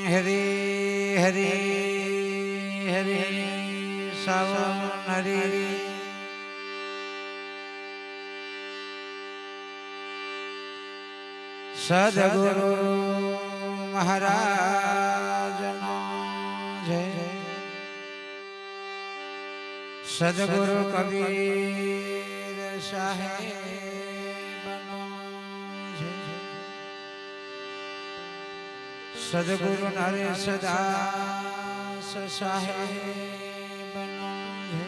હરે હરે હરે સાવન હરે સદગુરુ મહારાજનો જય સદગુરુ કબીર સાહેબનો જય સદગુરુ નરેશદાસ સાહેબનો જય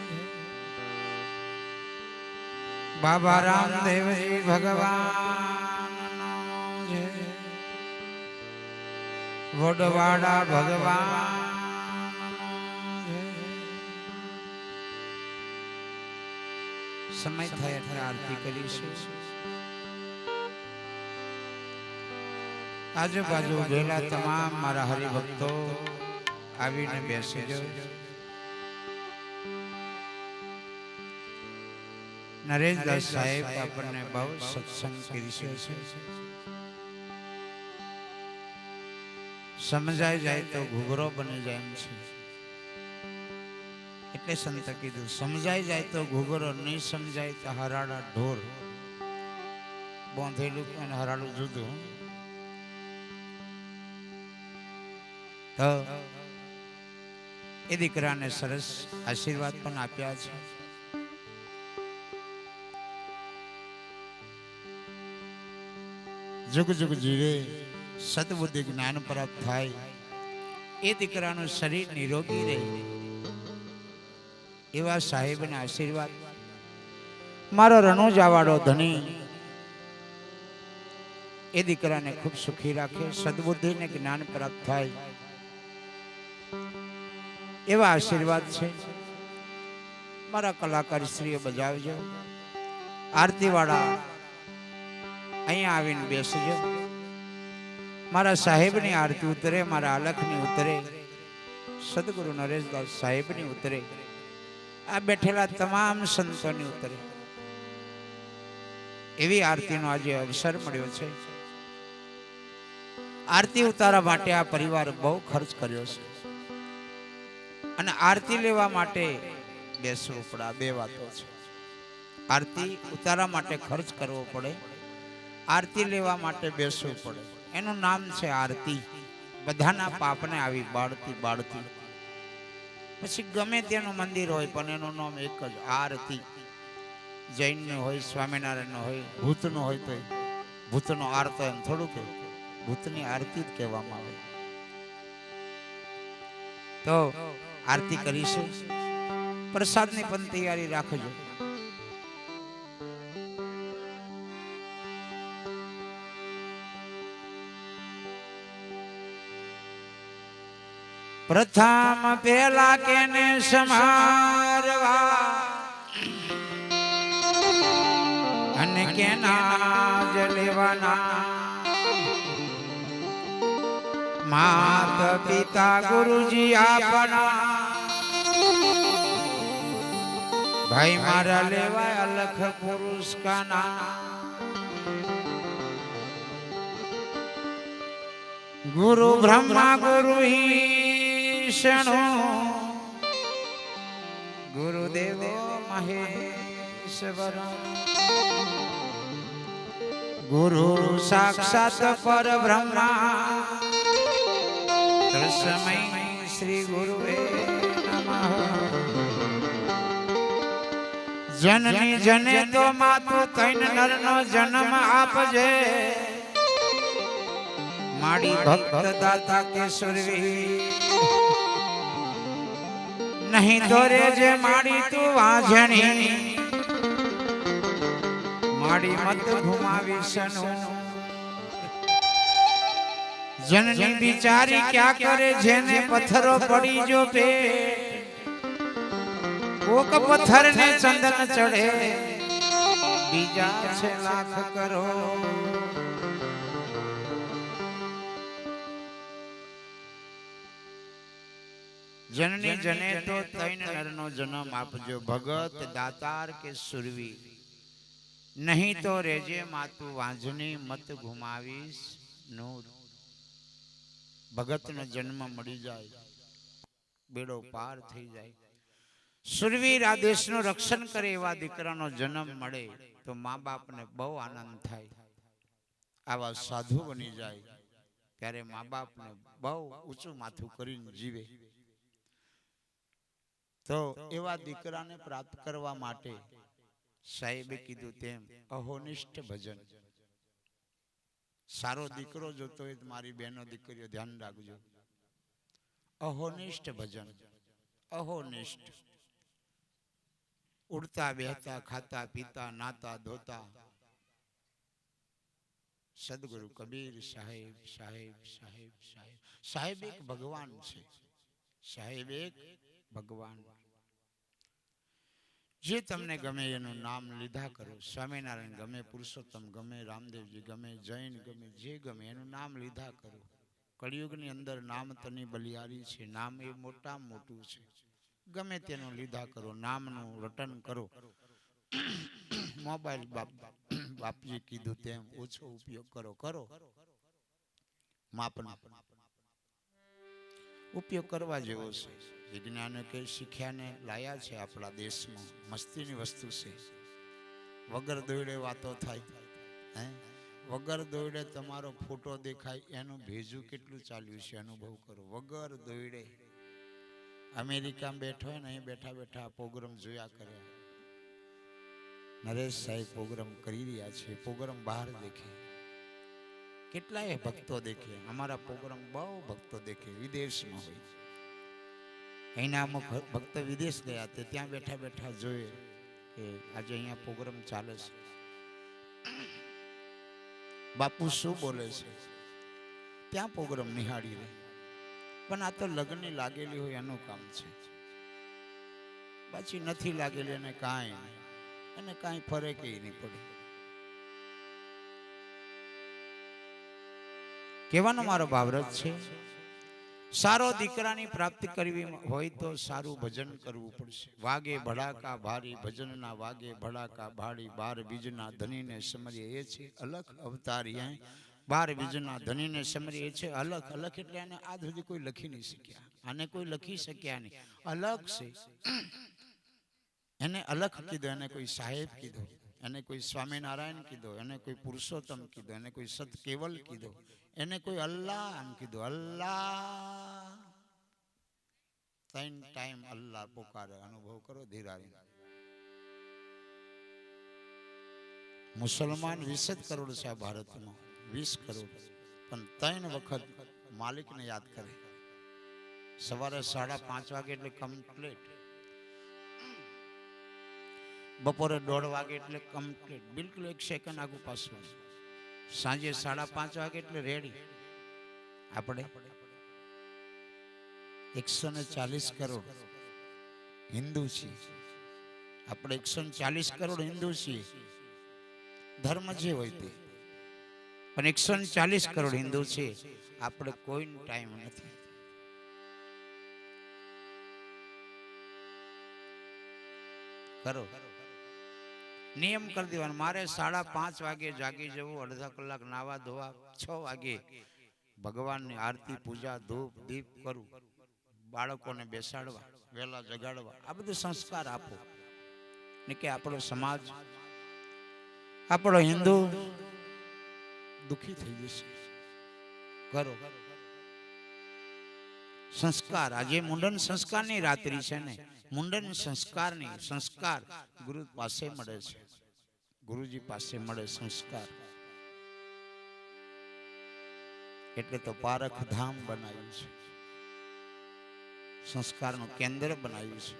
બાબા રામદેવજી ભગવાનનો જય વડવાડા ભગવાનનો જય સમય થાય એટલે આરતી કરીશું આજુબાજુ ઉભેલા તમામ મારા હરિભક્તો આવીને બેસી જાઓ નરેશદાસ સાહેબ આપણને બહુ સત્સંગ કર્યો છે સમજાઈ જાય તો ઘૂઘરો બની જાય એમ છે એટલે સંત કીધું સમજાઈ જાય તો ઘૂઘરો નહીં સમજાય તો હરાડા ઢોર બોંધેલું અને હરાડું જુદું તો એ દીકરાને સરસ આશીર્વાદ પણ આપ્યા છે જુગ જુગ જીવે સદબુદ્ધિ જ્ઞાન પ્રાપ્ત થાય એ દીકરાનું શરીર નિરોગી રહે એવા સાહેબના આશીર્વાદ મારો રણોજાવાળો ધણી એ દીકરાને ખૂબ સુખી રાખે સદબુદ્ધિ ને જ્ઞાન પ્રાપ્ત થાય એવા આશીર્વાદ છે મારા કલાકાર શ્રીઓ બજાવજો આરતી વાળા અહીંયા આવીને બેસજો મારા સાહેબની આરતી ઉતરે મારા અલખની ઉતરે સદગુરુ નરેશદાસ સાહેબની ઉતરે આ બેઠેલા તમામ સંતોની ઉતરે એવી આરતીનો આજે અવસર મળ્યો છે આરતી ઉતારવા માટે આ પરિવાર બહુ ખર્ચ કર્યો છે અને આરતી લેવા માટે બેસવું પડે બે વાતો છે આરતી ઉતારવા માટે ખર્ચ કરવો પડે આરતી લેવા માટે બેસવું પડે એનું નામ છે આરતી બધાના પાપને આવી બાળતી બાળતી પછી ગમે તેનું મંદિર હોય પણ એનું નામ એક જ આરતી જૈનનું હોય સ્વામિનારાયણનું હોય ભૂતનું હોય તો ભૂતનો આરતો એમ થોડું કે ભૂતની આરતી જ કહેવામાં આવે તો આરતી કરીશું પ્રસાદની પણ તૈયારી રાખજો પ્રથમ પેલા કેને સમારવા અને કેના જ લેવાના માત પિતા ગુરુજી આપણા ભાઈ મારા લેવા અલખ પુરુષ કા નામ ગુરુ બ્રહ્મા ગુરુ ઈશણો ગુરુદેવો મહેશ્વર ગુરુ સાક્ષાત પરબ્રહ્મા તસ્મૈ શ્રી ગુરુવે નમઃ જનની જને તો માતુ તૈન નરનો જન્મ આપજે માડી ભક્ત દાતા કે સુરવી નહીં તો રે જે માડી તું વાંઝણી માડી મત ઘુમાવી સનો જનની બિચારી ક્યાં કરે જેને પથ્થરો પડી જો પે કોક પથ્થર ને ચંદન ચડે બીજા છે લાખ કરો જનની જને તો તૈન નરનો જન્મ આપજો ભગત દાતાર કે સુરવી નહીં તો રેજે માતું વાંઝની મત ઘુમાવીશ નૂર ભગતનો જન્મ મળી જાય, બેડો પાર થઈ જાય. સુરવીર આ દેશનું રક્ષણ કરે એવા દીકરાનો જન્મ મળે તો મા બાપને બહુ આનંદ થાય. આવા સાધુ બની જાય ત્યારે મા બાપને બહુ ઊંચું માથું કરીને જીવે. તો એવા દીકરાને પ્રાપ્ત કરવા માટે સાહેબે કીધું તેમ અહોનિષ્ઠ ભજન. સારો દીકરો જોતો હોય તો મારી બહેનો દીકરીઓ ધ્યાન રાખજો. અહોનિષ્ઠ ભજન, અહોનિષ્ઠ. ઉડતા બેહતા ખાતા પીતા નાતા ધોતા. સદગુરુ કબીર સાહેબ સાહેબ સાહેબ સાહેબ સાહેબ એક ભગવાન છે. સાહેબ એક ભગવાન. જે તમને ગમે એનું નામ લીધા કરો. સ્વામિનારાયણ ગમે, પુરુષોત્તમ ગમે, રામદેવજી ગમે, જૈન ગમે, જે ગમે એનું નામ લીધા કરો. કળિયુગની અંદર નામ તની બલિયારી છે. નામ એ મોટામાં મોટું છે. ગમે તેનું લીધા કરો, નામનું રટન કરો. મોબાઈલ બાપજી કીધું તેમ ઓછો ઉપયોગ કરો. કરો માપના ઉપયોગ કરવા જેવો છે. વિજ્ઞાને કઈ શીખ્યાને લાયા છે આપણા દેશમાં. મસ્તીની વસ્તુ છે. વગર દોડે વાતો થાય. હે, વગર દોડે તમારો ફોટો દેખાય. એનું ભેજું કેટલું ચાલ્યું છે અનુભવ કરો. વગર દોડે અમેરિકામાં બેઠો હોય ને, અહીં બેઠા બેઠા પ્રોગ્રામ જોયા કરે. નરેશ સાહેબ પ્રોગ્રામ કરી રહ્યા છે. પ્રોગ્રામ બહાર દેખે, કેટલાય ભક્તો દેખે. અમારા પ્રોગ્રામ બહુ ભક્તો દેખે વિદેશમાં હોય. અહીંના અમુક ભક્ત વિદેશ ગયા તે ત્યાં બેઠા બેઠા જોઈએ કે આજે અહીંયા પ્રોગ્રામ ચાલે છે, બાપુ શું બોલે છે. ત્યાં પ્રોગ્રામ નિહાળી રહે. પણ આ તો લગ્નની લાગેલી હોય એનું કામ છે. પાછી નથી લાગેલી એને કાંઈ નહીં, એને કાંઈ ફરક નહીં પડે. કહેવાનો મારો ભાવરત છે, સારો દીકરાની પ્રાપ્તિ કરવી હોય તો સારું ભજન કરવું પડશે. વાગે ભડાકા ભારી ભજનના વાગે ભડાકા ભારી. 12 બીજના ધનીને સમરીએ એ છે અલખ અવતારી. 12 બીજના ધનીને સમરીએ એ છે અલખ. અલખ એટલે એને આજ સુધી કોઈ લખી નહીં શક્યા. આને કોઈ લખી શક્યા નહીં. અલખ છે. એને અલખ કીધો, એને કોઈ સાહેબ કીધો, એને કોઈ સ્વામિનારાયણ કીધો, એને કોઈ પુરુષોત્તમ કીધો, એને કોઈ સત કેવલ કીધો, એને કોઈ અલ્લાહ એમ કીધું. અલ્લાહ 3 ટાઈમ અલ્લાહ પોકારે. અનુભવ કરો ધીરાવી. મુસલમાન 20 જ કરોડ છે આ ભારતમાં, 20 કરોડ. પણ 3 વખત માલિકને યાદ કરે. સવારે 5:30 વાગે એટલે કમ્પ્લીટ. બપોરે 1:30 વાગે એટલે કમ્પ્લીટ, બિલકુલ 1 સેકન્ડ આગુ પાછું. સાંજે 5:30 વાગે એટલે રેડી. આપણે 140 કરોડ હિન્દુ છીએ. આપણે 140 કરોડ હિન્દુ છીએ. ધર્મ જે હોય તે, પણ 140 કરોડ હિન્દુ છે. આપણે કોઈનો ટાઈમ નથી. કરો નિયમ કરી દેવાનો. મારે 5:30 વાગે જાગી જવું, અડધા કલાક નાવા ધોવા, 6 વાગે ભગવાનની આરતી પૂજા ધૂપ દીપ કરું, બાળકોને બેસાડવા, વહેલા જગાડવા. આ બધું સંસ્કાર આપો ને કે આપણો સમાજ, આપણો હિન્દુ દુખી થઈ જશે. કરો સંસ્કાર. આજે મુંડન સંસ્કારની રાત્રિ છે ને, મુંડન સંસ્કારની. સંસ્કાર ગુરુ પાસે મળે છે, ગુરુજી પાસે મળે સંસ્કાર. એટલે તો પારખ ધામ બનાવ્યું છે, સંસ્કારનું કેન્દ્ર બનાવ્યું છે.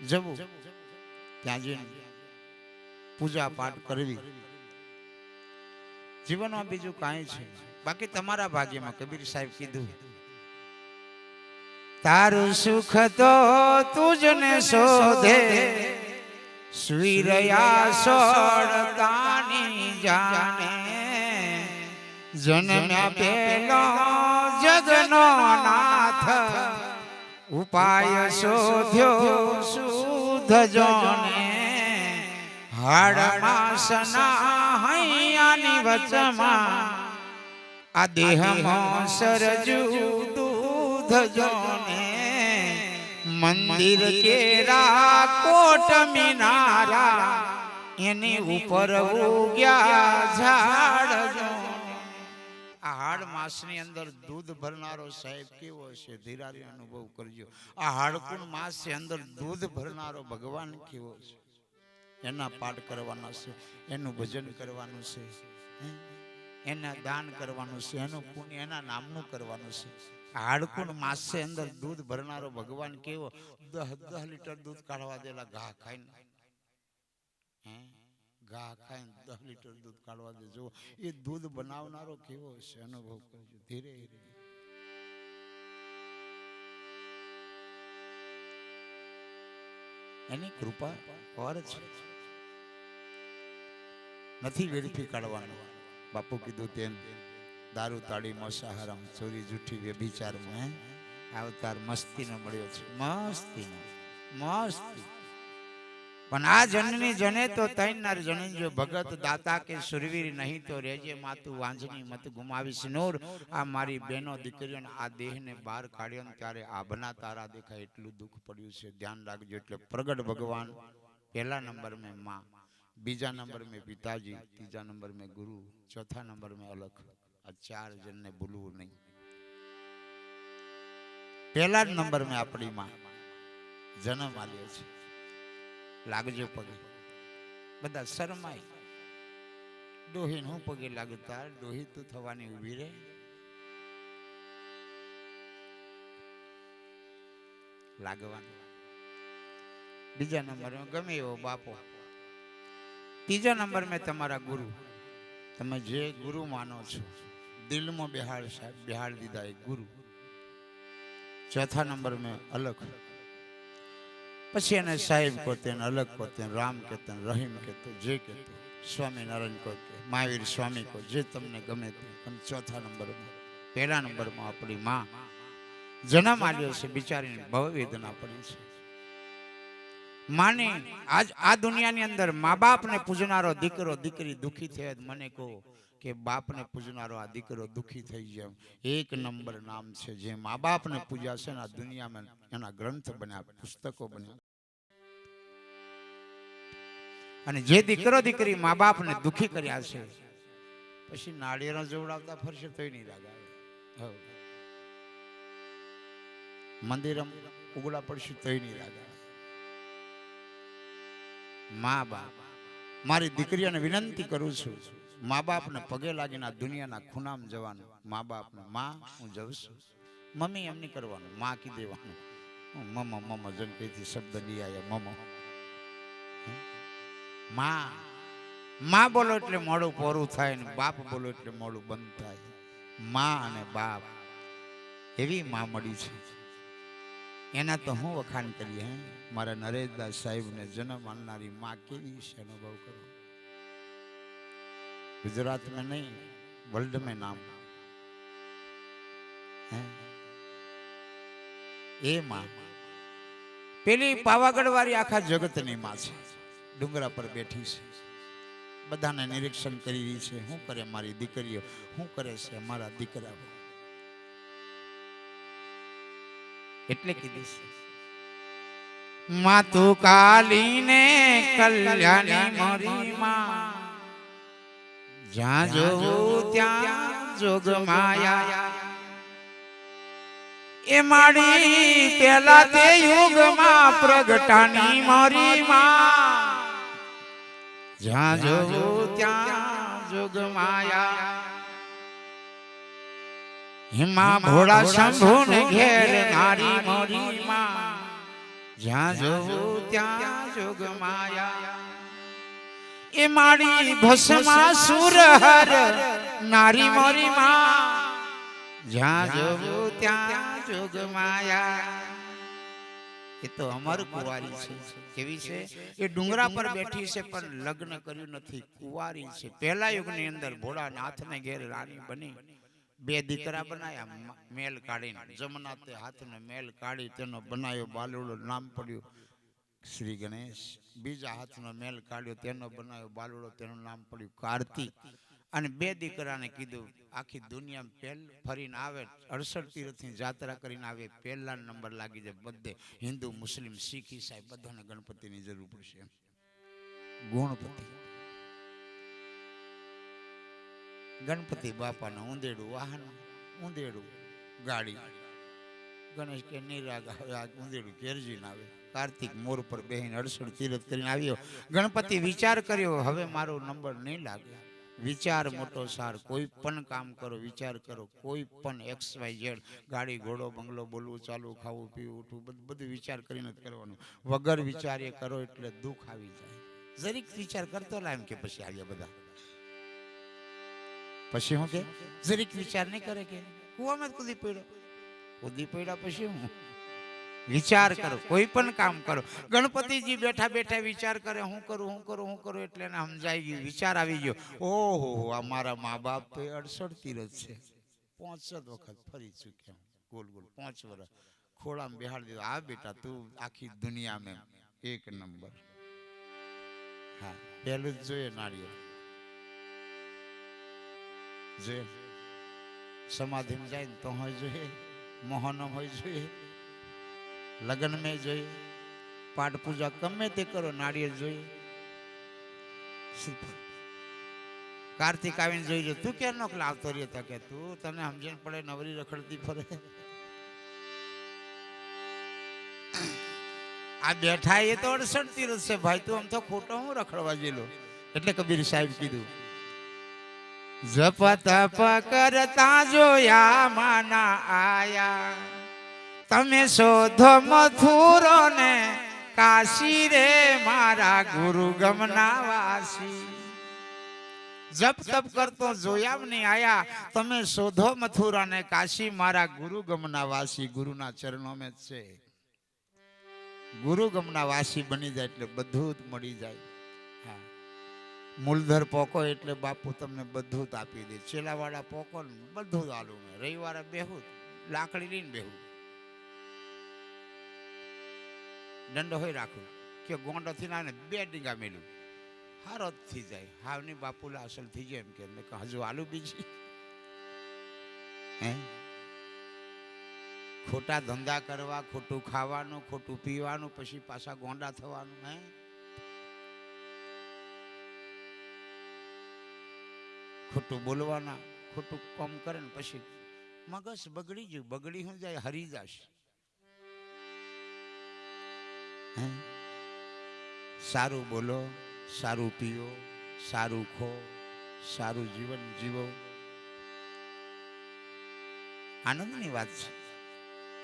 જવું ત્યાં જઈને પૂજા પાઠ કરવી. જીવનમાં બીજું કાંઈ છે. બાકી તમારા ભાગ્યમાં. કબીર સાહેબ કીધું, તારું સુખ તો તુજને શોધે, સુઈ રહ્યા સોળતાની જાણે. જન્મ્યા પેલો જગનો નાથ, ઉપાય શોધ્યો શુદ્ધ જોને. હાડ માસના હૈયાની વચમાં આ દેહમાં સરજુ દૂધ જોને મંદિર કેરા કોટ મિનારા એની ઉપર ઉગ્યા ઝાડ જો આ હાડ માસની અંદર દૂધ ભરનારો સાહેબ કેવો છે ધીરારી અનુભવ કરજો આ હાડકુણ માસ ની અંદર દૂધ ભરનારો ભગવાન કેવો છે એના પાઠ કરવાના છે એનું ભજન કરવાનું છે એના દાન કરવાનું છે એનું પુણ્ય એના નામનું કરવાનું છે હાડકુણ માસ ની અંદર દૂધ ભરનારો ભગવાન કેવો 10 લીટર દૂધ કાઢવા દેલા ઘા ખાઈને ઘા ખાઈને 10 લીટર દૂધ કાઢવા દે જો એ દૂધ બનાવનારો કેવો છે અનુભવ કરજો ધીરે ધીરે એની કૃપા ઓર છે નથી વેડફી કાઢવાનું બાપુ કીધું તેમ દારૂ તાળી મોસાહારમ ચોરી જૂઠી વ્યભિચારમાં અવતાર મસ્તીનો મળ્યો છે મસ્તીનો મસ્તી પણ આ જનની જને તો તૈનાર જનન જો ભગત દાતા કે સુરવીર નહીં તો રેજે માતું વાંજની મત ગુમાવીશ નૂર આ મારી બહેનો દીકરીઓને આ દેહને બહાર કાઢ્યો ત્યારે આભના તારા દેખાય એટલું દુઃખ પડ્યું છે ધ્યાન રાખજો એટલે પ્રગટ ભગવાન पहला नंबर में माँ बीजा नंबर में पिताजी तीजा नंबर में गुरु चौथा नंबर में अलख आ 4 जन ने भूलવું नहीं पहला नंबर में अपनी माँ जन्म आल्यो छे लागजो पगे बधा शरमाई डोही हूँ पगे लागता डोही तो थवानी उभी रे लागवानी बीजा नंबर में गमे एवो बापो तीजा नंबर में तमारा गुरु तमे जे गुरु मानो छो दिल में बिहार साहब बिहार दीदा एक गुरु चौथा नंबर में अलग पछी एने साहेब कहते हैं अलग कहते हैं राम कहते हैं रहीम कहते हैं जे कहते हैं स्वामी नारायण कहते हैं महावीर स्वामी को जे तमने गमे ते तम चौथा नंबर में पहला नंबर में अपनी माँ जन्म आल्यो से बिचारी ने बहु वेदना पड़ी छे माने आज आ दुनिया नी अंदर माँ बाप ने पूजनारो दीकरो दीकरी दुखी थे मने को के बाप ने पूजनारो आ दीकरो दुखी थई गयो एक नंबर नाम छे जे माँ बाप ने पूजा छे ना दुनिया में एना ग्रंथ बन्या पुस्तकों बन्या अने जे दीकरो दीकरी माँ बाप ने दुखी कर्या छे पछी नाळिયેર जोवડાवता फरशे तोय नहीं राग आवे मंदिरम उगड़ा पड़शे तोय नहीं राग आवे माँ बाप मारी दीकरीओ ने विनंती करू छू माँ बाप ने पगे लागीने दुनिया ना खूनाम जवानुं माँ बाप ने माँ हूँ जऊं छुं मम्मी एम नहीं करवानुं माँ की देवानुं मम्मा मम्मा जन कहीथी शब्द नहीं आया मम्मा माँ माँ बोलो एटले मोडुं पोरुं थाय ने बाप बोलो एटले मोडुं बंद थाय माँ अने बाप एवी माँ मळी छे एना तो हूँ वखाण करिए हैं मारा नरेशदास साहेब ने जन्म आलनारी माँ केवी छे अनुभव करो गुजरात में नहीं वर्ल्ड में नाम है ए माँ पेली पावागढ़ वाली आखा जगत नी माँ छे डूंगरा पर बैठी छे बधाने निरीक्षण करी रही छे हूँ करे मारी दीकरीओ हूँ करे छे मारा दीकरा એટલે કીધી છે માતુ કાલીને કલ્યાણી મારી માં જ્યાં જોઉં ત્યાં જોગ માયા એ માડી પેલા તે યુગમાં પ્રગટાની મારી માં જ્યાં જોઉં ત્યાં જોગ માયા हिमा भोड़ा शंभु ने घेर नारी मोरी माँ ज्यां जोवो त्यां जोग माया ए माड़ी भस्मासुर हर नारी मोरी माँ ज्यां जोवो त्यां जोग माया ये तो अमर कुंवारी छे केवी छे ये डूंगरा पर बैठी छे पर लग्न कर्युं नथी कुंवारी छे पहला युग नी अंदर भोळानाथ ने घेर रानी बनी बे दीकरा बनाया मेल काढ़ी जमुना ते हाथ ने मेल काढ़ी तेनो बनायो बालुड़ो नाम पड्यो श्री गणेश बीजा हाथ नो मेल काढ़्यो तेनो बनायो बालुड़ो तेनो नाम पड्यो कार्तिक અને બે દીકરાને કીધું આખી દુનિયામાં પહેલ ફરીને આવે 68 તીર્થની જાત્રા કરીને આવે પહેલા નંબર લાગી જાય બધે હિન્દુ મુસ્લિમ શીખ ઈસાઈ બધાને ગણપતિની જરૂર પડશે ગુણપતિ ગણપતિ બાપાના ઊંધેડું વાહન ઊંધેડું ગાડી ગણેશ કે નિરાગ ઊંધેડું કેરજીને આવે કાર્તિક મોર પર બેહીને 68 તીર્થ કરીને આવ્યો ગણપતિ વિચાર કર્યો હવે મારો નંબર નહીં લાગે વિચાર મોટો સાર કોઈ પણ કામ કરો વિચાર કરો કોઈ પણ XYZ ગાડી ઘોડો બંગલો બોલવું ચાલુ ખાવું પીવું ઉઠવું બધું વિચાર કરીને જ કરવાનું વગર વિચારે કરો એટલે દુઃખ આવી જાય જરીક વિચાર કરતો લા એમ કે પછી આવ્યા બધા પછી હું કે જરીક વિચાર નહીં કરે કે કુવામાં કૂદી પડ્યા પછી હું વિચાર કરો કોઈ પણ કામ કરો ગણપતિજી બેઠા બેઠા વિચાર કરે હું કરું એટલે એને સમજાઈ ગયું વિચાર આવી ગયો ઓહો આ મારા મા બાપ તો 68 તીરથ છે 65 વખત ફરી ચૂક્યા ગોલ ગોલ 5 વર્ષ ખોળામાં બેહાડી દીધો આ બેટા તું આખી દુનિયામાં એક નંબર હા પહેલું જ જોઈએ નાળિયેર જોઈએ સમાધિમાં જાય ને તો હોય જોઈએ મોહનમ હોય જોઈએ લગ્ન में જોઈએ પાઠ પૂજા ગમે તે કરો નાળિયેર જોઈએ કાર્તિક આવીને જોઈ લો તું ક્યાં નો લાવતો રહ્યો તા કે તું તને સમજણ પડે નવરી રખડતી ફરે આ બેઠા એ તો 68 તીરથ છે ભાઈ તું આમ તો ખોટો હું રખડવા જેલો એટલે કબીર સાહેબ કીધું જપ તપ કરતા જોયા માના આયા તમે શોધો મથુરો ને કાશી રે મારા ગુરુ ગમના વાસી જપ તપ કરતો જોયા નહીં આયા તમે શોધો મથુરા ને કાશી મારા ગુરુ ગમના વાસી ગુરુના ચરણો મેં છે ગુરુ ગમના વાસી બની જાય એટલે બધું જ મળી જાય હા મૂલધર પોકો એટલે બાપુ તમને બધું જ આપી દે છેલ્લાવાળા પોકો ને બધું જ આલું મેં રવિવારે બેહું લાકડી લઈને બેહું દંડો હોય રાખું કે ગોંડો થી ના બે ડીંગા મેલું હારો જ થઈ જાય હાવની બાપુલા અસલ થઈ જાય એમ કે હજુ આલુ બીજી હે ખોટા ધંધા કરવા ખોટું ખાવાનું ખોટું પીવાનું પછી પાછા ગોંડા થવાનું હે ખોટું બોલવાના ખોટું કામ કરે ને પછી મગજ બગડી ગયું બગડી હું જાય હરી જશે સારું બોલો સારું પીઓ સારું ખો સારું જીવન જીવો આનંદની વાત છે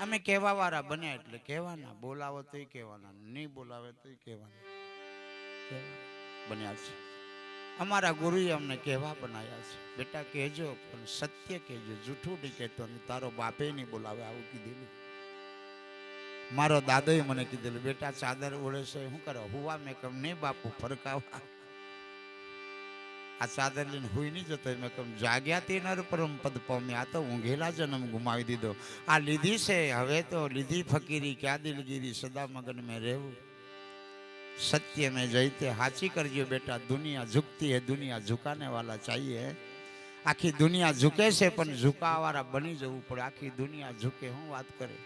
અમે કહેવા વાળા બન્યા એટલે કહેવાના બોલાવો તોય કહેવાના નહીં બોલાવે તોય કહેવાના બન્યા છે અમારા ગુરુએ અમને કહેવા બનાવ્યા છે બેટા કહેજો પણ સત્ય કહેજો જૂઠું નહીં કહેતો ને તારો બાપે નહીં બોલાવે આવું કીધેલું મારો દાદોએ મને કીધેલું બેટા ચાદર ઓળે છે શું કરો હુવા મેં કમ નહીં બાપુ ફરકાવા આ ચાદર લઈને હુઈ નહીં જતો મેં કમ જાગ્યા તે નર પરમ પદ પામ્યા આ તો ઊંઘેલા જન્મ ગુમાવી દીધો આ લીધી છે હવે તો લીધી ફકીરી ક્યાં દિલગીરી સદા મગન મેં રહેવું सत्य में जयते हाची करजो बेटा दुनिया झुकती है दुनिया झुकाने वाला चाहिए आखी दुनिया झुके से पण झुकावारा बनी जवू पड़े आखी दुनिया झुके हूँ बात करे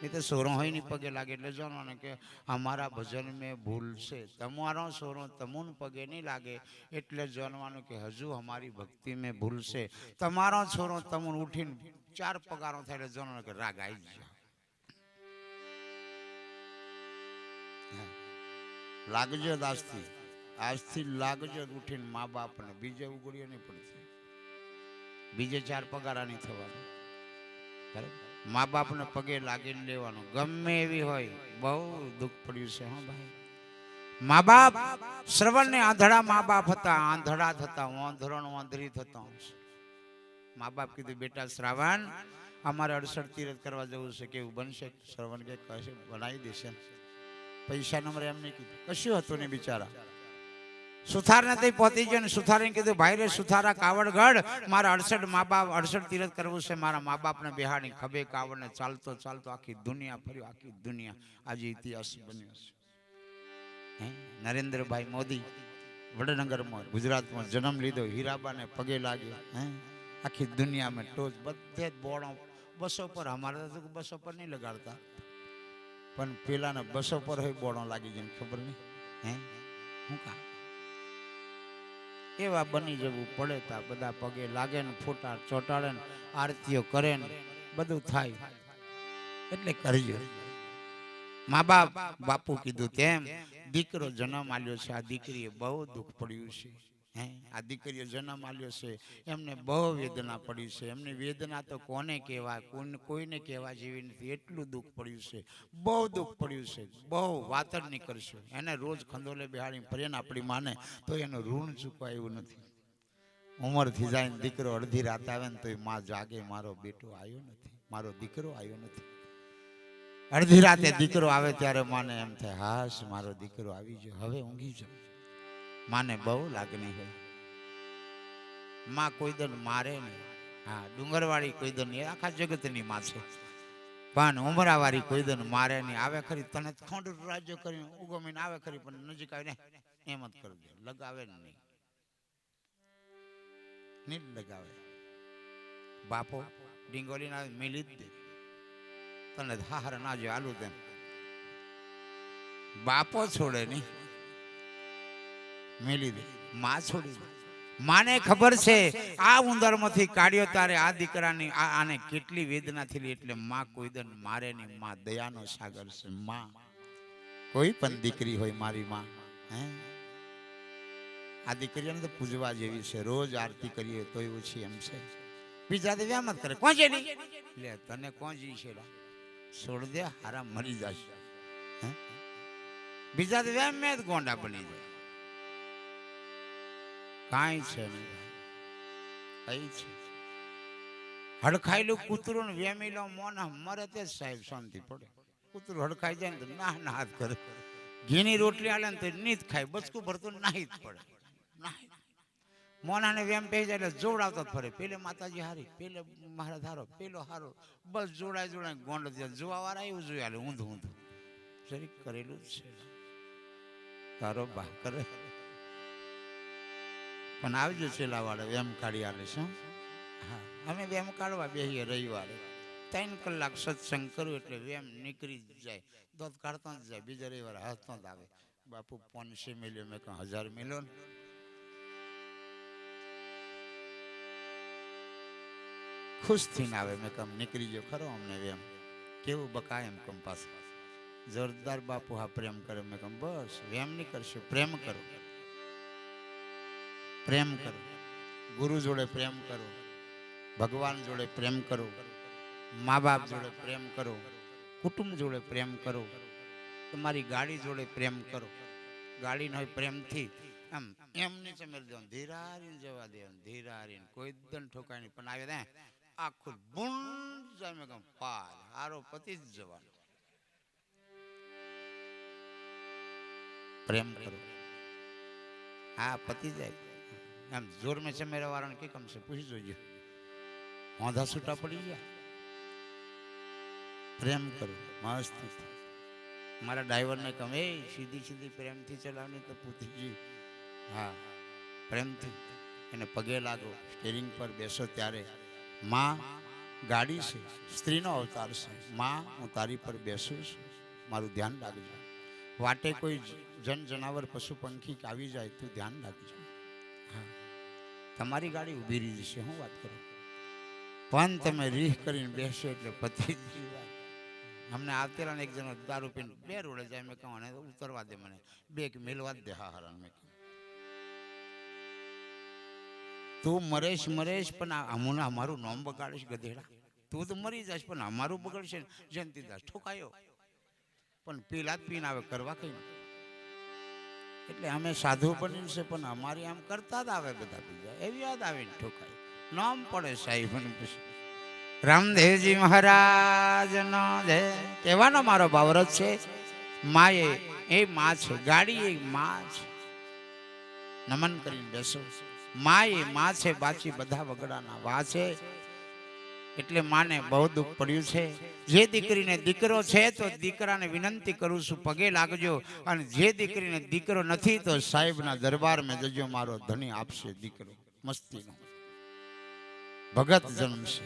ये तो सोरो होय नहीं पगे लागे એટલે જાણો કે અમારા ભજન में भूल છે તમારો સોરો તમુન પગે નહીં લાગે એટલે જાણવાનું કે હજુ અમારી ભક્તિ में भूल છે તમારો છોરો તમુન ઉઠીને ચાર પગારો થાય એટલે જાણવાનું કે રાગ આવી ગયો लागजो आजथी लागजो उठीने माँ बाप ने बीजे उगड़ियो नहीं पड़ती बीजे चार पगारा नहीं थवानो माँ बाप ने पगे लागी लेवानो गमे एवी होय बहु दुख पड्યું છે हां भाई माँ बाप श्रवण ने आंधड़ा माँ बाप था आंधड़ा थता ओंधरण ओंधरी थता माँ बाप कीधुं बेटा श्रावण अमारे 68 तीर्थ करवा जवुं छे केवुं बनशे श्रवण के कहे बनावी देशे पैसा नंबर एम नहीं कीधुं कशुं हतुं नहीं बिचारा सुथार ने पहुंची गयो सुथार ने कीधुं भाई रे सुथारा कावड़गढ़ मारा 68 माँ बाप 68 तीर्थ करवुं छे मारा माँ बाप ने बेहाड़ी खभे कावड़ ने चालतो चालतो आखी दुनिया फर्यो आखी दुनिया आज इतिहास बन्यो छे नरेंद्र भाई मोदी વડનગરમાં ગુજરાતમાં જન્મ લીધો, હીરાબાને પગે લાગ્યો. હે આખી દુનિયામાં ટોચ બધે જ બોણો બસો પર. અમારે તો બસો પર નહીં લગાડતા, પણ પેલાને બસો પર હોય બોણો લાગી જાય, ખબર નહીં હે શું કા એવા બની જવું પડે. તા બધા પગે લાગે ને ફોટા ચોટાડે ને આરતીઓ કરે ને બધું થાય. એટલે કરજો. મા બાપ બાપુ કીધું તેમ દીકરો જન્મ આલ્યો છે. આ દીકરીએ બહુ દુઃખ પડ્યું છે. હે આ દીકરીએ જન્મ આલ્યો છે, એમને બહુ વેદના પડી છે. એમની વેદના તો કોને કહેવાય, કોઈને કહેવા જેવી નથી. એટલું દુઃખ પડ્યું છે, બહુ દુઃખ પડ્યું છે, બહુ વાત જ નહીં કરશો. એને રોજ ખંડોલે બેહાડીને ફરે ને આપણી માને તો એનું ઋણ ચૂકવાય એવું નથી. ઉંમર થઈ જાય ને દીકરો અડધી રાત આવે ને તો માં જાગે, મારો બેટો આવ્યો નથી, મારો દીકરો આવ્યો નથી. અડધી રાતે દીકરો આવે ત્યારે માને એમ થાય, હાશ મારો દીકરો આવી ગયો, હવે ઊંઘી જાવ. માને બહુ લાગણી હોય. માં કોઈ દન મારે નહીં. હા ડુંગરવાળી કોઈ દન, આખા જગતની માં છે, પણ ઉમરાવાળી કોઈ દન મારે નહીં. આવે ખરી તને ખોંડ રાજ્ય કરીને ઉગમીને આવે ખરી, પણ નજીક આવીને એમ જ કરી દે, લગાવે નહીં, નહીં લગાવે. બાપો ડીંગોલી ના મિલી જ દે, તને હાર ના જો આલુ તેમ. બાપો છોડે નહીં, મેલી દે. માં છોડી દે. માને ખબર છે આ ઉંદર માંથી કાઢ્યો તારે આ દીકરાની આને કેટલી વેદના થઈ. એટલે માં કોઈ દન મારે નહીં. માં દયાનો સાગર છે. માં કોઈ પણ દીકરી હોય મારી માં, હે આ દીકરીઓને તો પૂજવા જેવી છે. રોજ આરતી કરીએ તોય ઓછી એમ છે. બીજા તો વ્યામ જ કરે, કોણ છે લે તને કોણ જી છે, છોડ દે હારા મરી જશે. બીજા તો વ્યામ મેં ગોંડા બની જાય. કાંઈ છે નહીં, કઈ છે હડખાયેલું કૂતરું ને વેમીલો મોન મરે તે સાહેબ શાંતિ પડે. કૂતરું હડખાઈ જાય ને તો ના ના હાથ કરે. ઘીની રોટલી આલે ને તો નીત ખાય, બચકું ભરતું નાહી જ પડે. મોનાને વેમ પહી જાય એટલે જોડાવતો જ ફરે. પેલે માતાજી હારી, પેલે મહારાજ હારો, પેલો હારો, બસ જોડાય જોડાય ગોંડ જોવા વાળા એવું જોયા ઊંધું ઊંધું જરીક કરેલું જ છે. તારો બા કરે પણ આવજો છેલ્લા વાળા વેમ કાઢી આલે છે. હા અમે વેમ કાઢવા બેહીએ રવિવારે 3 કલાક સત્સંગ કરું એટલે વેમ નીકળી જ જાય. દોધ કાઢતો જ જાય. બીજા રવિવારે હસતો જ આવે. બાપુ 500 મિલ્યો, મેં કહ્યું 1000 મિલ્યો ને. ખુશ થઈને આવે. મેં કહું નીકળી ગયો ખરો અમને વેમ. કેવું બકાય એમ કમ પાસે જોરદાર બાપુ હા પ્રેમ કરે. મેં કહું બસ વેમ નહીં કરશો, પ્રેમ કરો, પ્રેમ કરો. ગુરુ જોડે પ્રેમ કરો, ભગવાન જોડે પ્રેમ કરો, મા બાપ જોડે પ્રેમ કરો, કુટુંબ જોડે પ્રેમ કરો, તમારી ગાડી જોડે પ્રેમ કરો. ગાડી નો પ્રેમથી આમ એમ નહીં ચમેલ દેવાનું, ધીરારીને જવા દેવાનું, ધીરારીને કોઈ દન ઠોકાય નહીં. પણ આવે ને આખું બુંડ જાય. મેં કહું પાર હારો પતિ જ જવાનું. પ્રેમ કરો, હા પતિ જાય. એમ જોર મેં ચમેરા વાળાને કે કમ છે પૂછી જોજો, હોંધા છૂટા પડી ગયા. પ્રેમ કરો મસ્ત. મારા ડ્રાઈવરને કહું એ સીધી સીધી પ્રેમથી ચલાવની તો પુત્રીજી. હા પ્રેમથી એને પગે લાગો, સ્ટેરિંગ પર બેસો ત્યારે માં ગાડી છે, સ્ત્રીનો અવતાર છે. માં હું તારી પર બેસું છું, મારું ધ્યાન રાખજો. વાટે કોઈ જન જનાવર પશુ પંખી આવી જાય તું ધ્યાન રાખજો. હા તમારી ગાડી ઊભી રહી જશે, હું વાત કરું. પણ તમે રીહ કરીને બેસો એટલે પતિ જીવાય. અમને આવતેલા એક જણો દારૂ પીને 2 રોડે જાય. મેં કહું અને ઉતરવા દે, મને 2 મેલવા જ દે. હા હરણ મેં તું મરેશ મરેશ પણ હમણાં અમારું નામ બગાડીશ ગધેડા. તું તો મરી જઈશ પણ અમારું બગડશે. જયંતિદાસ ઠોકાયો પણ પેલા જ પીને આવે કરવા કઈ. એટલે અમે સાધુ બનીને છે પણ અમારી આમ કરતા જ આવે બધા બીજા. એવી યાદ આવે ને ઠોકાય નામ પડે સાહેબ. પછી રામદેવજી મહારાજ નો જય કહેવાનો મારો ભાવરત છે. માએ એ માં છે, ગાડી એ માં છે. નમન કરીને બેસો. માં એ માં છે, બાકી બધા વગડાના વા છે. એટલે માને બહુ દુઃખ પડ્યું છે. જે દીકરીને દીકરો છે તો દીકરાને વિનંતી કરું છું પગે લાગજો, અને જે દીકરીને દીકરો નથી તો સાહેબના દરબારમાં જજો, મારો ધણી આપશે દીકરો મસ્તીનો, ભગત જન્મશે.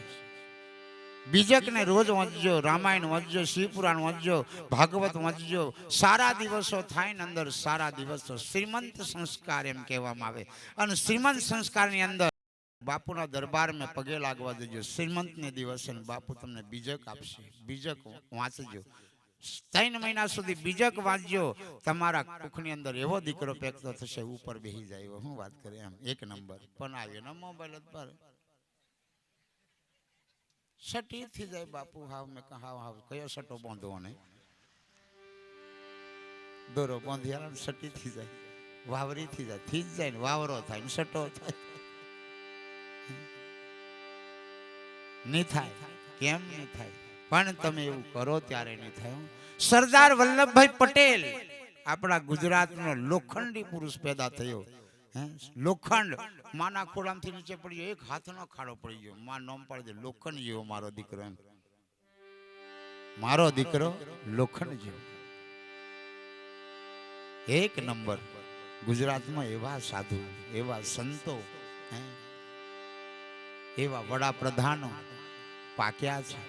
બીજકને રોજ વાંચજો, રામાયણ વાંચજો, શિવપુરાણ વાંચજો, ભાગવત વાંચજો. સારા દિવસો થાય ને અંદર સારા દિવસો શ્રીમંત સંસ્કાર એમ કહેવામાં આવે. અને શ્રીમંત સંસ્કારની અંદર બાપુના દરબારમાં પગે લાગવા દેજો. શ્રીમંતને દિવસે બાપુ તમને બીજક આપશે. બીજક વાંચજો, 3 મહિના સુધી બીજક વાંચજો. તમારા કુખની અંદર એવો દીકરો પેકતો થશે, ઉપર બેસી જાય. હું વાત કરે એમ 1 નંબર. પણ આવ્યો ને મોબાઈલ પર સટી થઈ જાય બાપુ. હાવ મેં હાવ કયો સટો બાંધવો ને દોરો બાંધી સટી થઈ જાય, વાવરી થઈ જાય, થઈ જ જાય ને વાવરો થાય ને સટો થાય. નહીં થાય. કેમ નહીં થાય? પણ તમે એવું કરો ત્યારે નહીં થાય. સરદાર વલ્લભભાઈ પટેલ આપણા ગુજરાતનો લોખંડી પુરુષ પેદા થયો. લોખંડ માના ખોળામાંથી નીચે પડ્યો, 1 હાથનો ખાડો પડી ગયો. માં નોમ પાડી દે, લોખંડ જેવો મારો દીકરો. એમ મારો દીકરો લોખંડ જેવો, 1 નંબર. ગુજરાતમાં એવા સાધુ, એવા સંતો, એવા વડાપ્રધાનો પાક્યા છે.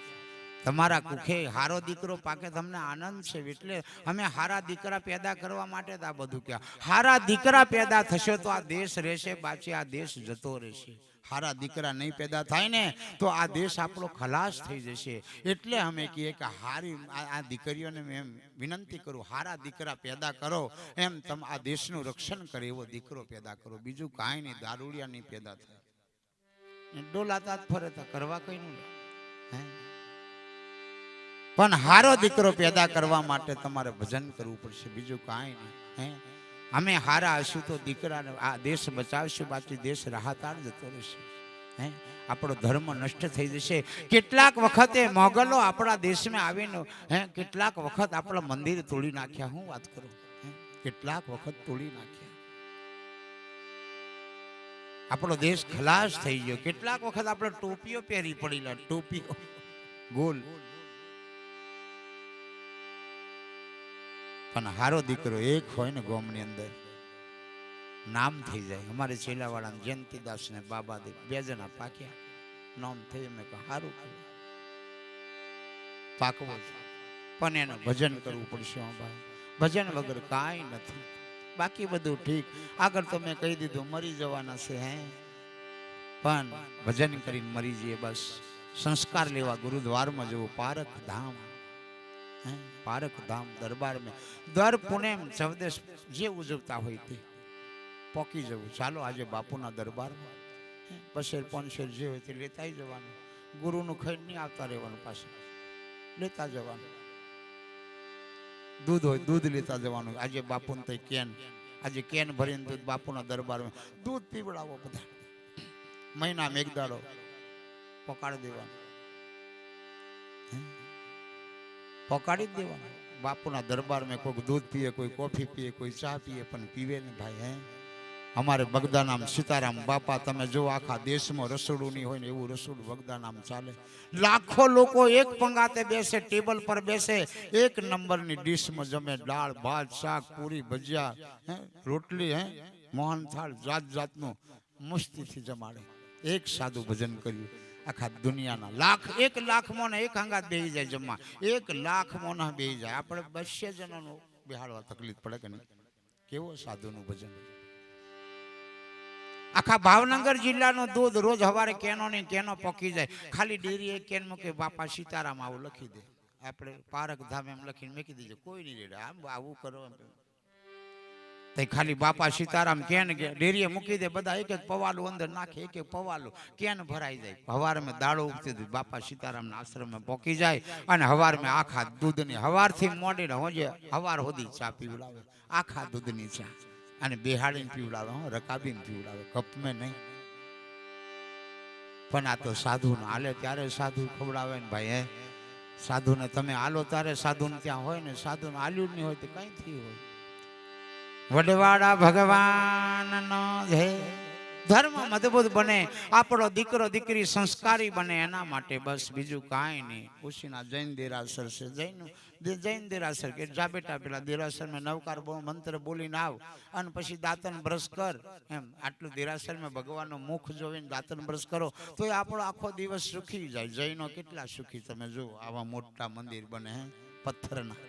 તમારા કુખે હારો દીકરો પાકે તમને આનંદ છે. એટલે અમે હારા દીકરા પેદા કરવા માટે આ બધું કહ્યા. હારા દીકરા પેદા થશે તો આ દેશ રહેશે, બાકી આ દેશ જતો રહેશે. હારા દીકરા નહીં પેદા થાય ને તો આ દેશ આપણો ખલાસ થઈ જશે. એટલે અમે કહીએ કે હારી આ દીકરીઓને એમ વિનંતી કરું, હારા દીકરા પેદા કરો. એમ તમે આ દેશનું રક્ષણ કરે એવો દીકરો પેદા કરો. બીજું કાંઈ નહીં, દારૂડિયા નહીં પેદા થાય. ડોલાતા જ ફરે તો કરવા કઈ નહીં. પણ હારો દીકરો પેદા કરવા માટે તમારે ભજન કરવું પડશે, બીજું કાંઈ નહીં. અમે હારા હશું તો દીકરાને આ દેશ બચાવશું, બાકી દેશ રાહતાળ જતો રહેશે. આપણો ધર્મ નષ્ટ થઈ જશે. કેટલાક વખતે મોગલો આપણા દેશમાં આવીને કેટલાક વખત આપણા મંદિર તોડી નાખ્યા. હું વાત કરું, કેટલાક વખત તોડી નાખ્યા. આપણો દેશ ખલાસ થઈ ગયો. કેટલાક વખત આપણે ટોપીઓ પહેરી પડેલા, ટોપીઓ ગોલ. પણ હારો દીકરો એક હોય ને ગામની અંદર નામ થઈ જાય. અમારે છેલ્લાવાળા જયંતિદાસ ને બાબાદેવ 2 જણા પાક્યા, નામ થયું. મેં કહ્યું સારું પાકવો છે, પણ એનું ભજન કરવું પડશે. ભાઈ ભજન વગર કાંઈ નથી. બાકી બધું ઠીક. આગળ તો મેં કહી દીધું મરી જવાના છે. પણ ભજન કરીને મરી જઈએ બસ. સંસ્કાર લેવા ગુરુદ્વારમાં જવું, પારક ધામ, પારક ધામ દરબાર में દર પૂનમ ચૌદસ જે ઉજવતા હોય તે પોકી જવું. ચાલો આજે બાપુના દરબારમાં પશેર પંશેર જે હોય તે લેતા જવાનું. ગુરુનું ખાઈને નહીં આવતા રહેવાનું, પાછું લેતા જવાનું. દૂધ હોય દૂધ લેતા જવાનું. આજે બાપુને તો કેન, આજે કેન ભરીને દૂધ બાપુના દરબારમાં દૂધ પીવડાવો. બધા મહિનામાં 1 દાડો પકાડી દેવાનું, પકાડી જ દેવાનું. બાપુના દરબારમાં કોઈ દૂધ પીએ, કોઈ કોફી પીએ, કોઈ ચા પીએ, પણ પીવે ને ભાઈ. અમારે બગદાનામ સીતારામ બાપા તમે જો આખા દેશમાં રસોડું નહીં હોય ને એવું રસોડું બગદાનામ ચાલે. લાખો લોકો એક પંગાતે બેસે, ટેબલ પર બેસે, 1 નંબરની ડીશમાં જમે. દાળ ભાત શાક પૂરી ભજીયા રોટલી મોહનથાળ જાત જાતનું મસ્તીથી જમાડે. એક સાદું ભજન કર્યું. આખા દુનિયાના 1 લાખ મોને એક હંગાત બેસી જાય જમવા. 1 લાખ મોના બેસી જાય. આપણે 200 જણાનું બેહાડવા તકલીફ પડે કે નહીં? કેવો સાધુનું ભજન. આખા ભાવનગર જિલ્લાનો દૂધ રોજ સવારે કેનો ને કેનો પકી જાય. ખાલી ડેરી 1 કેન મૂકે, બાપા સીતારામ આવું લખી દે. આપણે પારક ધામ એમ લખીને મૂકી દેજો. કોઈ નહીં રેડે. આમ આવું કરો તો ખાલી બાપા સીતારામ કેન ડેરીએ મૂકી દે. બધા 1 પવાલું અંદર નાખે, 1 પવાલું કેન ભરાઈ જાય. હવારમાં દાડો ઉગતી દૂધ બાપા સીતારામના આશ્રમમાં પોકી જાય. અને હવારમાં આખા દૂધની હવારથી મોડીને હોજે હવાર સુધી ચા પીવડાવે. આખા દૂધની ચા અને બેહાડીને પીવડાવે, રકાબીને પીવડાવે, કપમાં નહીં. પણ આ તો સાધુને હાલે ત્યારે સાધુ ખવડાવે ને ભાઈ. સાધુને તમે હાલો ત્યારે સાધુને ત્યાં હોય ને, સાધુને હાલ્યું જ નહીં હોય તો કઈ થયું હોય. વડવાડા ભગવાનનો જય ધર્મ મજબૂત બને, આપણો દીકરો દીકરી સંસ્કારી બને, એના માટે બસ, બીજું કાંઈ નહીં. ઉસીના જૈન દેરાસર છે, જૈન દેરાસર કે જા બેટા પેલા દેરાસરમાં નવકાર મંત્ર બોલીને આવ અને પછી દાંતન બ્રશ કર. એમ આટલું દેરાસરમાં ભગવાનનું મુખ જોઈને દાંતન બ્રશ કરો તો એ આપણો આખો દિવસ સુખી જાય. જૈનો કેટલા સુખી તમે જુઓ, આવા મોટા મંદિર બને હે પથ્થરના.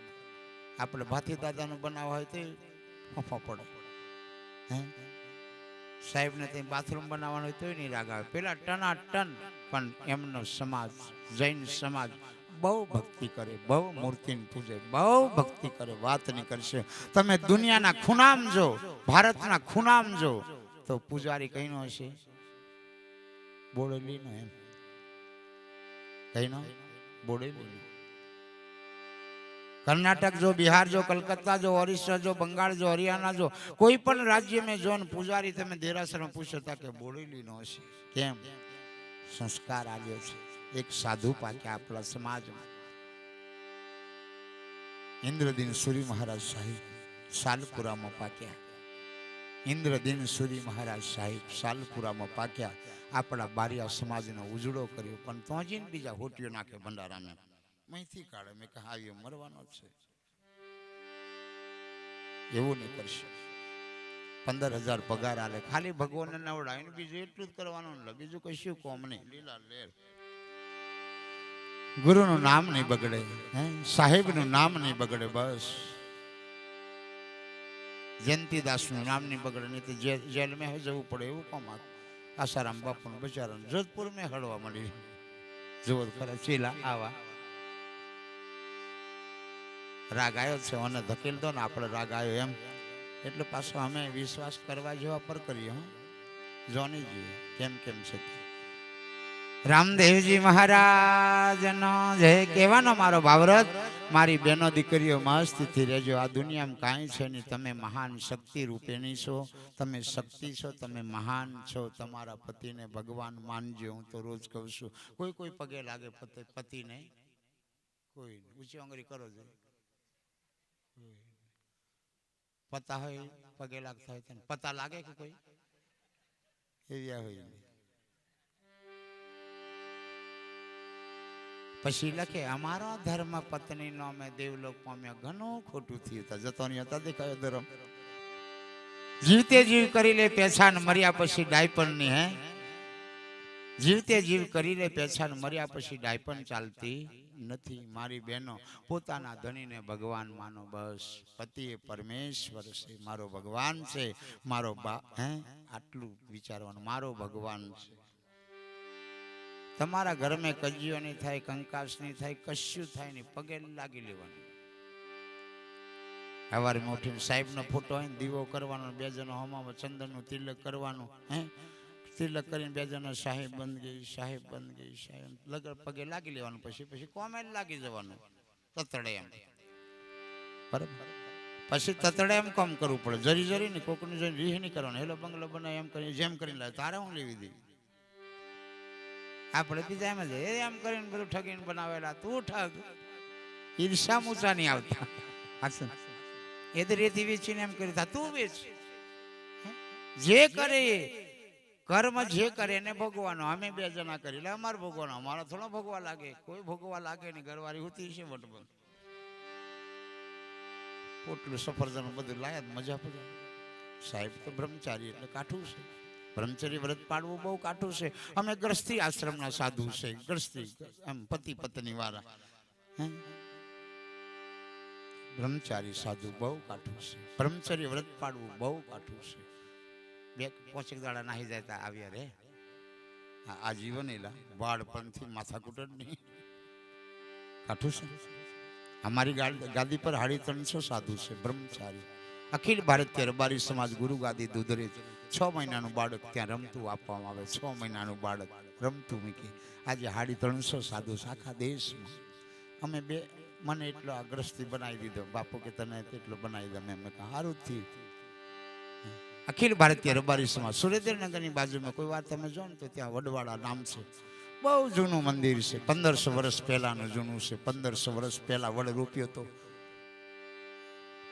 આપણે ભાથી દાદાનું બનાવવા હોય તો ફફો પડે હે. સાહેબને ત્યાં બાથરૂમ બનાવવાનું હોય તોય નહીં રાગ આવે. પેલા ટના ટન. પણ એમનો સમાજ, જૈન સમાજ બહુ ભક્તિ કરે, બહુ મૂર્તિને પૂજે, બહુ ભક્તિ કરે, વાત નહીં કરશે. તમે દુનિયાના ખૂણામ જો, ભારતના ખૂણામ જો, તો પૂજારી કઈનો હશે? બોડેલીનો. એમ કઈનો? બોડેલીનો. કર્ણાટક જો, બિહાર જો, કલકત્તા જો, ઓરિસ્સા જો, બંગાળ જો, હરિયાણા જો, કોઈ પણ રાજ્ય में જો પૂજારી તમે દેરાસરમાં પૂછતા કે બોડેલીનો હશે. કેમ? સંસ્કાર આવ્યો છે. એક સાધુ પાક્યા આપણા સમાજમાં. ઇન્દ્રદીન સુરી મહારાજ સાહેબ સાલપુરામાં પાક્યા. ઇન્દ્રદીન સુરી મહારાજ સાહેબ સાલપુરામાં પાક્યા. આપણા બારિયા સમાજનો ઉજળો કર્યો. પણ તો જ બીજા હોટીઓ નાખે ભંડારાને મહીથી કાઢે. મેં કહા આવ્યો મરવાનો છે, એવું નહીં કરશે. 15,000 પગાર આલે, ખાલી ભગવાનને નવડાવીને બીજું એટલું જ કરવાનું, બીજું કશું કોમ નહીં. લીલા લેર. ગુરુનું નામ નહીં બગડે, સાહેબનું નામ નહીં બગડે. બસ જયંતિદાસનું નામ નહીં બગડે, નહીં તો જેલ में જવું પડે. એવું કોમ આસારામ બાપુનું બચારાનું જોધપુર में હળવા મળી. જુઓ ખરા ચીલા આવા રાગ આવ્યો છે, અને ધકેલ દો ને આપણે રાગ આવ્યો એમ. એટલે પાછો અમે વિશ્વાસ કરવા જેવા પર કરીએ. જોની જોઈએ કેમ કેમ છે. રામદેવજી મહારાજનો જય કહેવાનો મારો ભાવરત. મારી બેનો દીકરીઓ મસ્તથી રહેજો. આ દુનિયામાં કાંઈ છે નહીં. તમે મહાન શક્તિ રૂપેણી છો, તમે શક્તિ છો, તમે મહાન છો. તમારા પતિને ભગવાન માનજો. હું તો રોજ કહું છું, કોઈ પગે લાગે પતિને, કોઈ ઊંચી આંગળી કરો છો, પતા હોય પગે લાગતા હોય તેને પતા લાગે કે કોઈ એવી હોય. પછી લખે અમારો ધર્મ પત્ની નો અમે દેવલોક પામ્યા. ઘણું ખોટું થયું હતા, જતો નહીં હતા દેખાયો ધર્મ. જીવતે જીવ કરી લે પેછાન, મર્યા પછી ડાયપણ ની. હે જીવતે જીવ કરી લે પેછાન, મર્યા પછી ડાયપણ ચાલતી નથી. મારી બહેનો પોતાના ધણીને ભગવાન માનો. બસ પતિ એ પરમેશ્વર છે, મારો ભગવાન છે, મારો બા. આટલું વિચારવાનું, મારો ભગવાન છે. તમારા ઘરમાં કજિયો નહીં થાય, કંકાસ નહીં થાય, કશું થાય નહીં, પગે લાગી લેવાનું. સવારે ઉઠીને સાહેબનો ફોટો હોય ને દીવો કરવાનો, 2 જણો હમામાં ચંદનનું તિલક કરવાનું. તિલક કરીને 2 જણા સાહેબ બન ગઈ, સાહેબ બન ગઈ, સાહેબ લગર પગે લાગી લેવાનું. પછી કોમે લાગી જવાનું તતડે એમ. બરાબર? પછી તતડે એમ કામ કરવું પડે. જરી ને કોકનું જોઈને રીહ નહીં કરવાનું. હેલો બંગલો બનાવે એમ કરીને જેમ કરીને લાવે તારે હું લેવી દે. આપણે બીજા એમ જ એમ કરીને બધું ઠગીને બનાવેલા. તું ઠગ, ઈર્ષા ઊંચા નહીં આવતા. એ તો રેતી વેચીને એમ કરી તું વેચ. જે કરે કર્મ જે કરે એને ભોગવાનો. અમે 2 જણા કરી એટલે અમારે ભોગવાનો. અમારા થોડો ભોગવા લાગે, કોઈ ભોગવા લાગે નહીં. ઘરવાળી હોતી છે વટબંધ પોટલું સફરજન બધું લાયા, મજા પડે. સાહેબ તો બ્રહ્મચારી એટલે કાઠું છે. બ્રહ્મચર્ય વ્રત પાડવું બહુ કાઠું છે. અમે ગ્રસ્તી આશ્રમના સાધુ છે. ગ્રસ્તી એમ પતિ પત્ની વાળા બ્રહ્મચારી સાધુ બહુ કાઠું છે. બ્રહ્મચર્ય વ્રત પાડવું બહુ કાઠું છે. 2-5 દાડા નાહી જાય આવ્યા રે. આ જીવન એલા બાળપણથી માથાકૂટ જ નહીં, કાઠું છે. અમારી ગાદી પર 350 સાધુ છે બ્રહ્મચારી. અખિલ ભારતીય રબારી સમાજ ગુરુ ગાદી દુધરેજ 6 મહિનાનું બાળક ત્યાં રમતું આપવામાં આવે. 6 મહિનાનું બાળક રમતું મૂકી. આજે 350 સાધુ આખા દેશમાં. અમે મને એટલો અગ્રસ્તી બનાવી દીધો. બાપુ કે તને એટલો બનાવી દે. મેં સારું થયું. અખિલ ભારતીય રબારી સમાજ સુરેન્દ્રનગરની બાજુમાં કોઈ વાર તમે જો ને તો ત્યાં વડવાડા નામ છે. બહુ જૂનું મંદિર છે. 1500 વર્ષ પહેલાનું જૂનું છે. 1500 વર્ષ પહેલા વડ રૂપિયો તો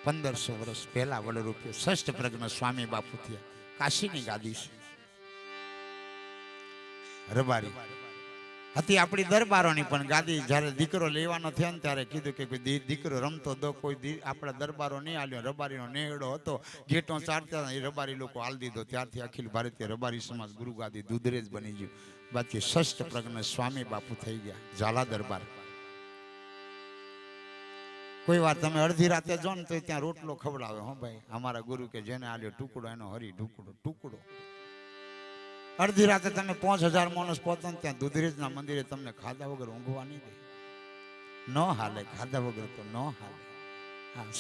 1500 વર્ષ પહેલા વડ રૂપિયો. ષષ્ઠ પ્રજ્ઞ સ્વામી બાપુ થયા. કાશીની ગાદી છે. રબારી હતી આપણી દરબારોની, પણ ગાદી જ્યારે દીકરો લેવાનો થયો ને ત્યારે કીધું કે કોઈ દીકરો રમતો દો, કોઈ આપણા દરબારો નહીં આલ્યો. રબારીનો નેહડો હતો, ગેટો ચારતા એ રબારી લોકો આલ દીધો. ત્યારથી અખિલ ભારતીય રબારી સમાજ ગુરુ ગાદી દુધરેજ બની ગયું. બાકી ષષ્ઠ પ્રજ્ઞ સ્વામી બાપુ થઈ ગયા ઝાલા દરબાર. કોઈ વાર તમે અડધી રાતે જો ને તો ત્યાં રોટલો ખવડાવે. હો ભાઈ, અમારા ગુરુ કે જેને આલ્યો ટુકડો એનો હરી ઢુકડો ટુકડો. અડધી રાતે તમે 5000 માણસ પહોંચો ને ત્યાં દુધરેજના મંદિરે તમને ખાધા વગર ઊંઘવા નહીં દે. ન હાલે, ખાધા વગર તો ન હાલે.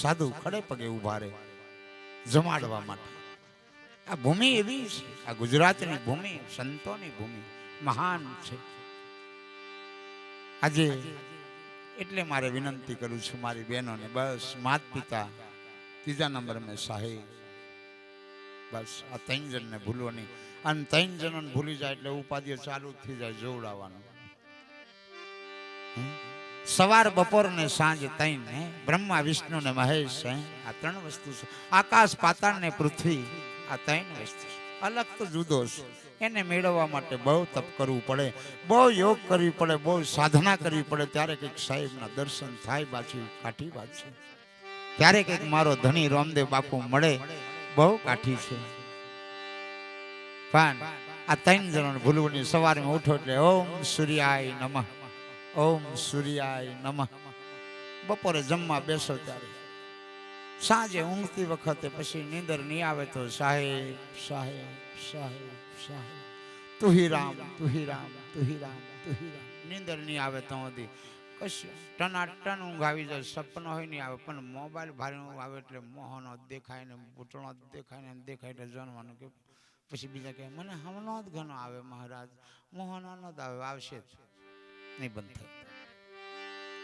સાધુ ખડે પગે ઉભા રહે જમાડવા માટે. આ ભૂમિ એવી છે, આ ગુજરાતની ભૂમિ સંતોની ભૂમિ મહાન છે. આજે એટલે મારે વિનંતી કરું છું મારી બહેનોને, બસ માત પિતા, ત્રીજા નંબર મેં સાહેબ, બસ આ 3 જણને ભૂલો નહીં. અને 3 જણોને ભૂલી જાય એટલે ઉપાધિ ચાલુ થઈ જાય જોવડાવવાનું. સવાર બપોર ને સાંજ 3, બ્રહ્મા વિષ્ણુ ને મહેશ, આ 3 વસ્તુ છે. આકાશ પાતાળ ને પૃથ્વી, આ 3 વસ્તુ અલગ તો જુદો છે. એને મેળવવા માટે બહુ તપ કરવું પડે, બહુ યોગ કરવી પડે, બહુ સાધના કરવી પડે. ત્યારે કંઈક સાહેબના દર્શન થાય. બાછી કાઠી વાત છે. ત્યારે કંઈક મારો ધણી રામદેવ બાપુ મળે, બહુ કાઠી છે. પણ આ 3 જણોને ભૂલવું. સવારમાં ઉઠો એટલે ઓમ સૂર્યાય નમઃ, ઓમ સૂર્યાય નમઃ. બપોરે જમવા બેસો ત્યારે, સાંજે ઊંઘતી વખતે પછી નીંદર નહીં આવે તો સાહેબ સાહેબ સાહેબ સાહેબ, તુહી રામ તુહી રામ તુહી રામ તુહી રામ. નીંદર નહીં આવે તો સુધી કશું ટનાટન ઊંઘ આવી જાય. સપનો હોય નહીં આવે, પણ મોબાઈલ ભારે આવે એટલે મોહનો દેખાય ને પૂતળો દેખાય ને દેખાય એટલે જણવાનું કે પછી બીજા કહે મને હમણો જ ઘણો આવે મહારાજ, મોહનો ન જ આવે, આવશે જ નહીં, બંધ થાય.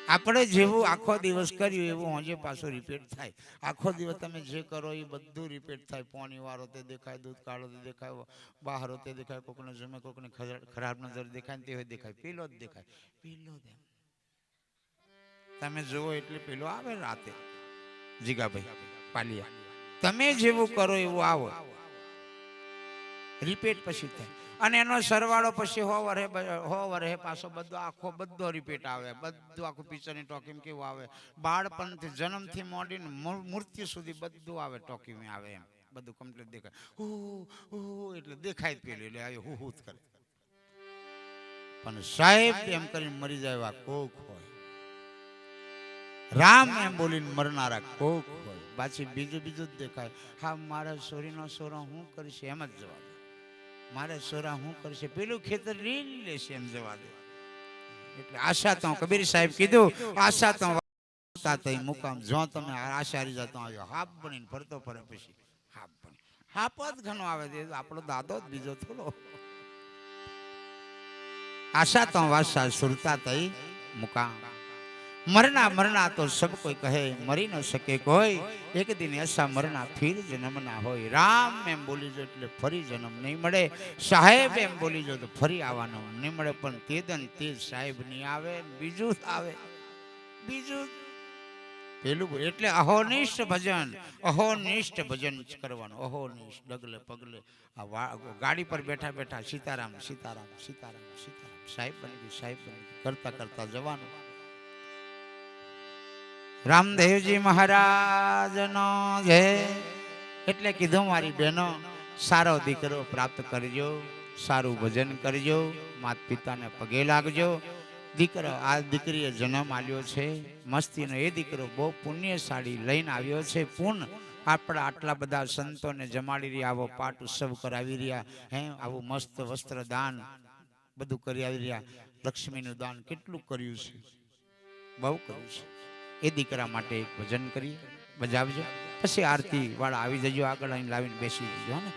આપણે જેવું આખો દિવસ કર્યું એવું આજે પાછો રિપીટ થાય. આખો દિવસ તમે જે કરો એ બધું રિપીટ થાય. પાણી વાળો તે દેખાય, દૂધ કાળો તે દેખાય, બહાર તે દેખાય, કોકને જમે કોકને ખરાબ નજર દેખાય ને તે દેખાય, પીલો જ દેખાય, પીલો જ. તમે જુઓ એટલે પેલો આવે રાતે, જીગાભાઈ પાલિયા, તમે જેવું કરો એવું આવો, રિપીટ પછી થાય. અને એનો સરવાળો પછી 100 વર્ષે પાછો બધો આખો બધો રિપીટ આવે. બધું આખું પિક્ચરની ટોકીમ કેવું આવે, બાળપણથી જન્મથી મોડીને મૃત્યુ સુધી બધું આવે, ટોકીમ આવે. એમ બધું કમ્પ્લીટ દેખાય. હું એટલે દેખાય જ પેલું એટલે આવ્યો હું જ કરે. પણ સાહેબ એમ કરીને મરી જાય એવા કોક હોય, રામ એમ બોલીને મરનારા કોક હોય. પાછી બીજું જ દેખાય. હા મારા સોરીનો સોરો હું કરીશ એમ જ જવાબ, મારે સોરા હું કરશે, પેલું ખેતર લીલી લેશે એમ જવા દે. એટલે આશા તો કબીર સાહેબ કીધું, આશા તો મુકામ. જો તમે આશા હારી જતો આવ્યો હાપ બનીને ફરતો ફરે પછી હાપ બની. હાપ જ ઘણો આવે છે, આપણો દાદો જ બીજો થોડો. આશા તો વાસા સુરતા તઈ મુકામ. મરના મરના તો સબ કોઈ કહે, મરી ન શકે કોઈ. એક દિન એસા મરના ફિર જન્મ ના હોય. રામ એમ બોલી જો એટલે ફરી જન્મ નહીં મળે. સાહેબ એમ બોલી જો તો ફરી આવવાનો નહીં મળે. પણ તેદન તે સાહેબ નહીં આવે, બીજું આવે, બીજું પેલું. એટલે અહોનિષ્ઠ ભજન કરવાનું. અહોનિષ્ઠ ડગલે પગલે આ ગાડી પર બેઠા બેઠા સીતારામ સીતારામ સીતારામ સીતારામ, સાહેબ બની ગયું સાહેબ બની ગયું કરતા કરતા જવાનું. રામદેવજી મહારાજનો જય. એટલે કીધું મારી બહેનો, સારો દીકરો પ્રાપ્ત કરજો, સારું ભજન કરજો, માત પિતાને પગે લાગજો. દીકરો આ દીકરીએ જન્મ આલ્યો છે મસ્તીનો, એ દીકરો બહુ પુણ્યશાળી લઈને આવ્યો છે. પૂર્ણ આપણા આટલા બધા સંતોને જમાડી રહ્યા, આવો પાઠ ઉત્સવ કરાવી રહ્યા, આવું મસ્ત વસ્ત્ર દાન બધું કરી આવી રહ્યા. લક્ષ્મીનું દાન કેટલું કર્યું છે, બહુ કર્યું છે. એ દીકરા માટે એક ભજન કરી બજાવજો, પછી આરતી વાળા આવી જજો, આગળ અહીં લાવીને બેસી જજો ને.